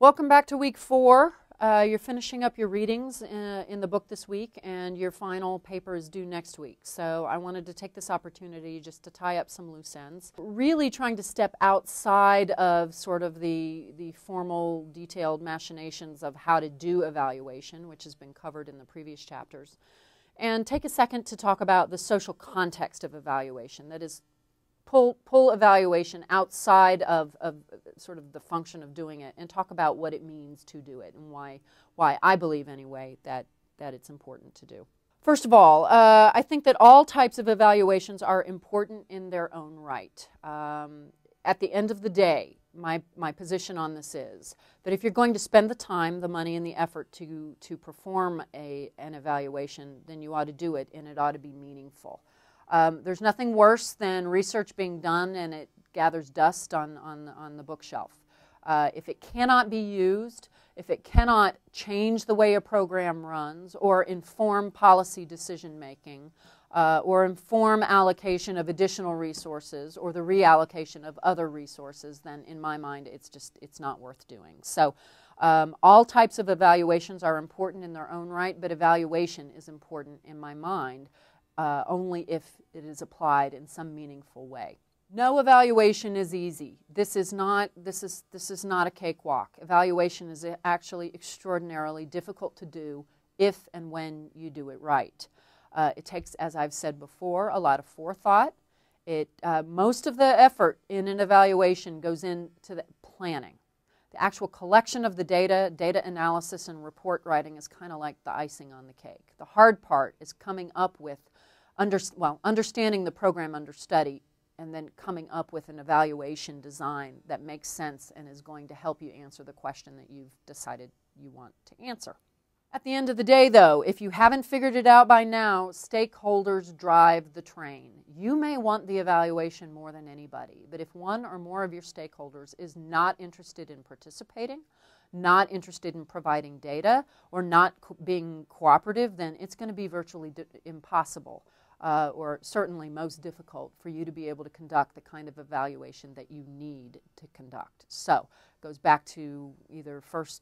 Welcome back to week 4. You're finishing up your readings in the book this week, and your final paper is due next week. So I wanted to take this opportunity just to tie up some loose ends. Really trying to step outside of sort of the formal, detailed machinations of how to do evaluation, which has been covered in the previous chapters, and take a second to talk about the social context of evaluation. That is, pull evaluation outside of sort of the function of doing it and talk about what it means to do it and why I believe anyway that it's important to do. First of all, I think that all types of evaluations are important in their own right. At the end of the day, my position on this is that if you're going to spend the time, the money, and the effort to perform an evaluation, then you ought to do it, and it ought to be meaningful. There's nothing worse than research being done and it gathers dust on the bookshelf. If it cannot be used, if it cannot change the way a program runs or inform policy decision making or inform allocation of additional resources or the reallocation of other resources, then in my mind it's not worth doing. So all types of evaluations are important in their own right, but evaluation is important in my mind only if it is applied in some meaningful way. No evaluation is easy. This is not a cakewalk. Evaluation is actually extraordinarily difficult to do if and when you do it right. It takes, as I've said before, a lot of forethought. Most of the effort in an evaluation goes into the planning. The actual collection of the data analysis and report writing is kind of like the icing on the cake. The hard part is coming up with understanding the program under study and then coming up with an evaluation design that makes sense and is going to help you answer the question that you've decided you want to answer. At the end of the day, though, if you haven't figured it out by now, stakeholders drive the train. You may want the evaluation more than anybody, but if one or more of your stakeholders is not interested in participating, not interested in providing data, or not being cooperative, then it's going to be virtually impossible. Or certainly most difficult for you to be able to conduct the kind of evaluation that you need to conduct. So it goes back to either first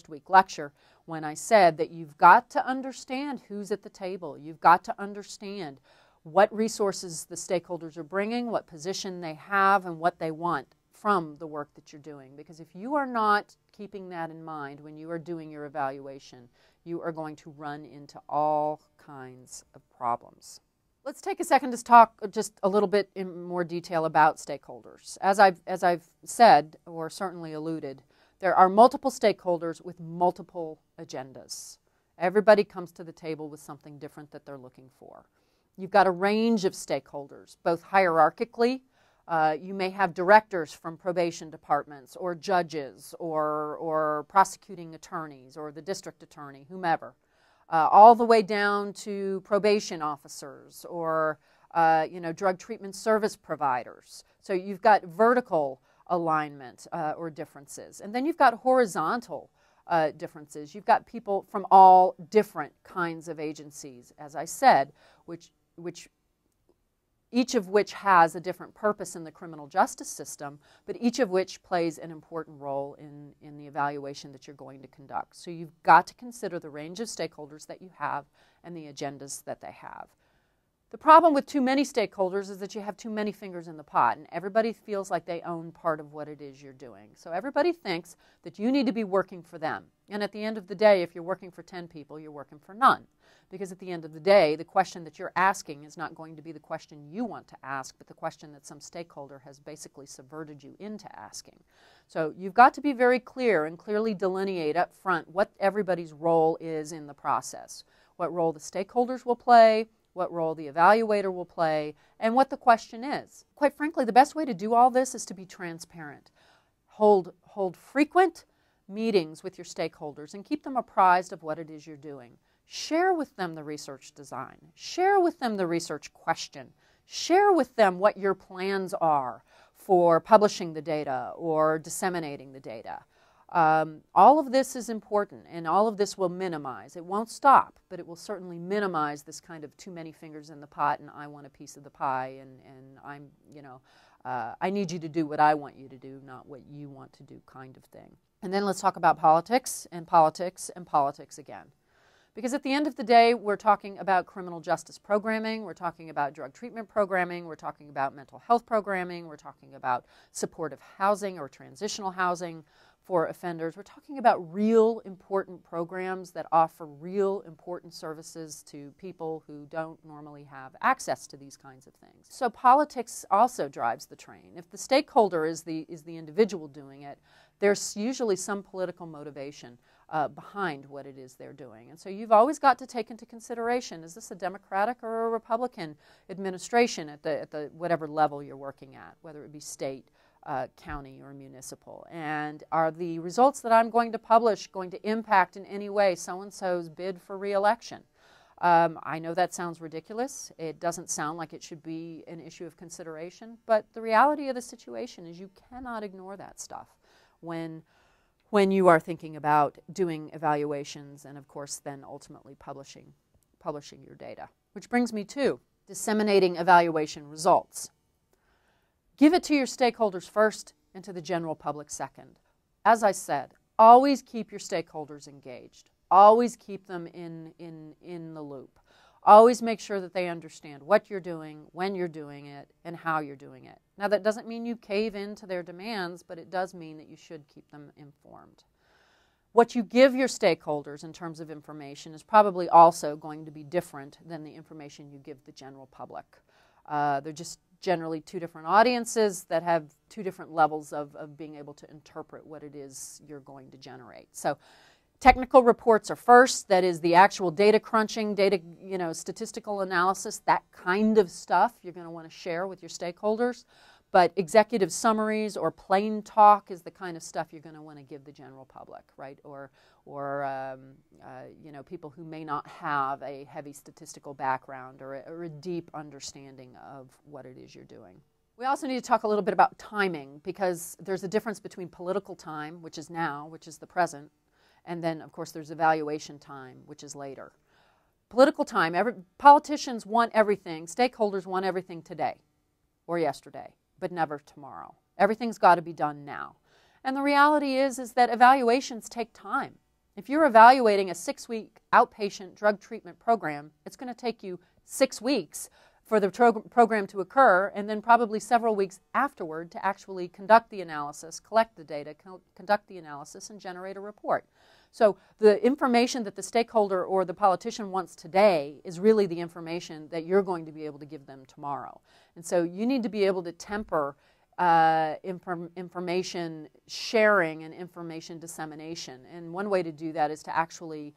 week lecture when I said that you've got to understand who's at the table. You've got to understand what resources the stakeholders are bringing, what position they have, and what they want from the work that you're doing. Because if you are not keeping that in mind when you are doing your evaluation, you are going to run into all kinds of problems. Let's take a second to talk just a little bit in more detail about stakeholders. As I've said, or certainly alluded, there are multiple stakeholders with multiple agendas. Everybody comes to the table with something different that they're looking for. You've got a range of stakeholders, both hierarchically. You may have directors from probation departments or judges or prosecuting attorneys or the district attorney, whomever, all the way down to probation officers or drug treatment service providers. So you've got vertical alignment or differences. And then you've got horizontal differences. You've got people from all different kinds of agencies, as I said, each of which has a different purpose in the criminal justice system, but each of which plays an important role in the evaluation that you're going to conduct. So you've got to consider the range of stakeholders that you have and the agendas that they have. The problem with too many stakeholders is that you have too many fingers in the pot, and everybody feels like they own part of what it is you're doing. So everybody thinks that you need to be working for them. And at the end of the day, if you're working for 10 people, you're working for none. Because at the end of the day, the question that you're asking is not going to be the question you want to ask, but the question that some stakeholder has basically subverted you into asking. So you've got to be very clear and clearly delineate up front what everybody's role is in the process, what role the stakeholders will play, what role the evaluator will play, and what the question is. Quite frankly, the best way to do all this is to be transparent. Hold frequent meetings with your stakeholders and keep them apprised of what it is you're doing. Share with them the research design. Share with them the research question. Share with them what your plans are for publishing the data or disseminating the data. All of this is important, and all of this will minimize. It won't stop, but it will certainly minimize this kind of too many fingers in the pot and I want a piece of the pie and I need you to do what I want you to do, not what you want to do kind of thing. And then let's talk about politics and politics and politics again. Because at the end of the day, we're talking about criminal justice programming, we're talking about drug treatment programming, we're talking about mental health programming, we're talking about supportive housing or transitional housing for offenders. We're talking about real important programs that offer real important services to people who don't normally have access to these kinds of things. So politics also drives the train. If the stakeholder is the individual doing it, there's usually some political motivation behind what it is they're doing. And so you've always got to take into consideration, is this a Democratic or a Republican administration at the whatever level you're working at, whether it be state, county, or municipal? And are the results that I'm going to publish going to impact in any way so-and-so's bid for re-election? I know that sounds ridiculous. It doesn't sound like it should be an issue of consideration, but the reality of the situation is you cannot ignore that stuff when you are thinking about doing evaluations and, of course, then ultimately publishing your data. Which brings me to disseminating evaluation results. Give it to your stakeholders first and to the general public second. As I said, always keep your stakeholders engaged. Always keep them in the loop. Always make sure that they understand what you're doing, when you're doing it, and how you're doing it. Now, that doesn't mean you cave into their demands, but it does mean that you should keep them informed. What you give your stakeholders in terms of information is probably also going to be different than the information you give the general public. They're just generally two different audiences that have two different levels of being able to interpret what it is you're going to generate. So technical reports are first, that is the actual data crunching, data, statistical analysis, that kind of stuff you're going to want to share with your stakeholders. But executive summaries or plain talk is the kind of stuff you're going to want to give the general public, right? Or people who may not have a heavy statistical background or a deep understanding of what it is you're doing. We also need to talk a little bit about timing, because there's a difference between political time, which is now, which is the present, and then, of course, there's evaluation time, which is later. Political time, politicians want everything, stakeholders want everything today or yesterday, but never tomorrow. Everything's got to be done now. And the reality is that evaluations take time. If you're evaluating a 6-week outpatient drug treatment program, it's going to take you 6 weeks for the program to occur, and then probably several weeks afterward to actually conduct the analysis, collect the data, conduct the analysis, and generate a report. So the information that the stakeholder or the politician wants today is really the information that you're going to be able to give them tomorrow. And so you need to be able to temper information sharing and information dissemination. And one way to do that is to actually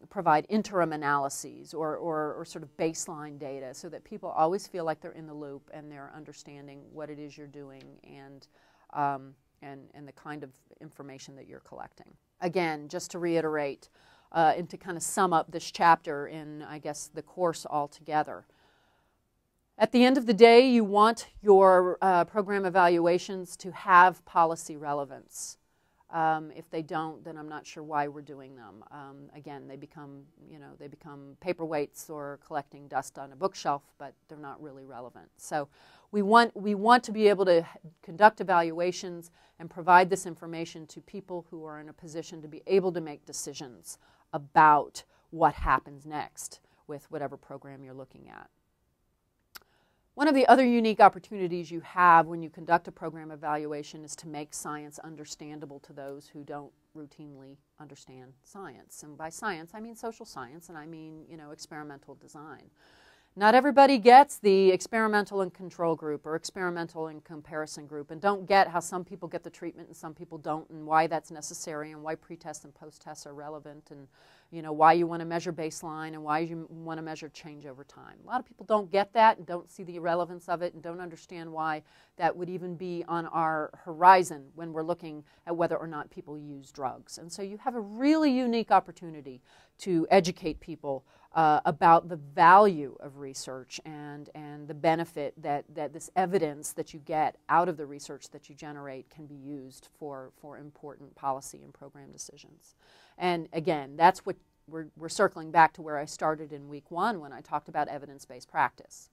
provide interim analyses or sort of baseline data so that people always feel like they're in the loop and they're understanding what it is you're doing and the kind of information that you're collecting. Again, just to reiterate and to kind of sum up this chapter in, I guess, the course altogether. At the end of the day, you want your program evaluations to have policy relevance. If they don't, then I'm not sure why we're doing them. Again, they become paperweights or collecting dust on a bookshelf, but they're not really relevant. So we want to be able to conduct evaluations and provide this information to people who are in a position to be able to make decisions about what happens next with whatever program you're looking at. One of the other unique opportunities you have when you conduct a program evaluation is to make science understandable to those who don't routinely understand science. And by science, I mean social science, and I mean, experimental design. Not everybody gets the experimental and control group or experimental and comparison group, and don't get how some people get the treatment and some people don't, and why that's necessary, and why pre-tests and post-tests are relevant, and why you want to measure baseline and why you want to measure change over time. A lot of people don't get that and don't see the relevance of it and don't understand why that would even be on our horizon when we're looking at whether or not people use drugs. And so you have a really unique opportunity to educate people about the value of research and the benefit that this evidence that you get out of the research that you generate can be used for important policy and program decisions. And again, that's what we're circling back to where I started in week 1 when I talked about evidence-based practice.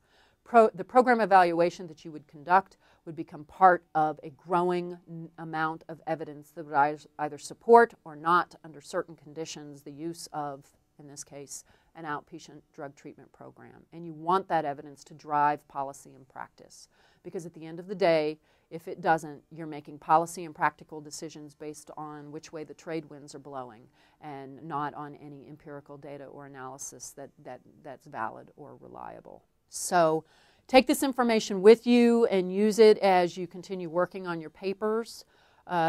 the program evaluation that you would conduct would become part of a growing amount of evidence that would either support or not, under certain conditions, the use of, in this case, an outpatient drug treatment program. And you want that evidence to drive policy and practice, because at the end of the day, if it doesn't, you're making policy and practical decisions based on which way the trade winds are blowing and not on any empirical data or analysis that's valid or reliable. So take this information with you and use it as you continue working on your papers.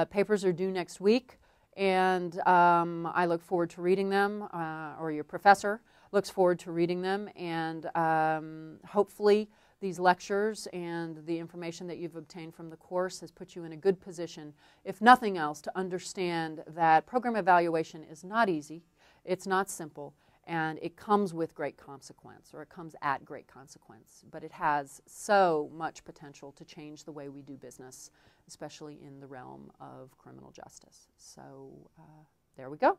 Papers are due next week, and I look forward to reading them, or your professor looks forward to reading them, and hopefully these lectures and the information that you've obtained from the course has put you in a good position, if nothing else, to understand that program evaluation is not easy, it's not simple, and it comes with great consequence, or it comes at great consequence. But it has so much potential to change the way we do business, especially in the realm of criminal justice. So there we go.